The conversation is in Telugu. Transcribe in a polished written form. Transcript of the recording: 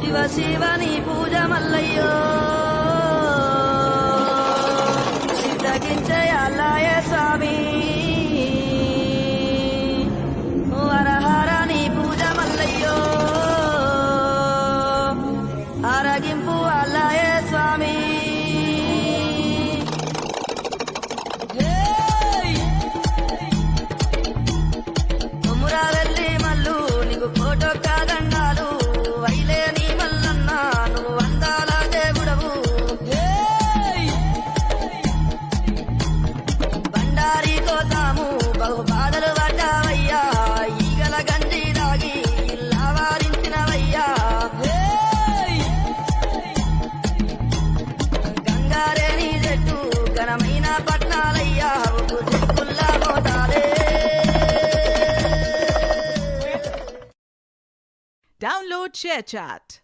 శివ శివని పూజ మల్లయ్యో సిద్ధగించే అల్లాయ స్వామి హరహరని పూజ మల్లయ్యో ఆరగింపు అల్లాయ స్వామి కొమురా వెళ్ళి మల్లు నీకు ఫోటో కాదండాలు వైలే నీ మల్లన్న నువ్వు అందాల దేవుడవు బండారి కోసాము బహు బాధలు పడ్డావయ్యా ఈగల గంజి దాగి ఇల్లా వారించినవయ్యా గంగారేని చెట్టు ఘనమైన పట్నాలయ్యా ఉప్పు చెట్టుల్లా మోతాలే. Download ShareChat.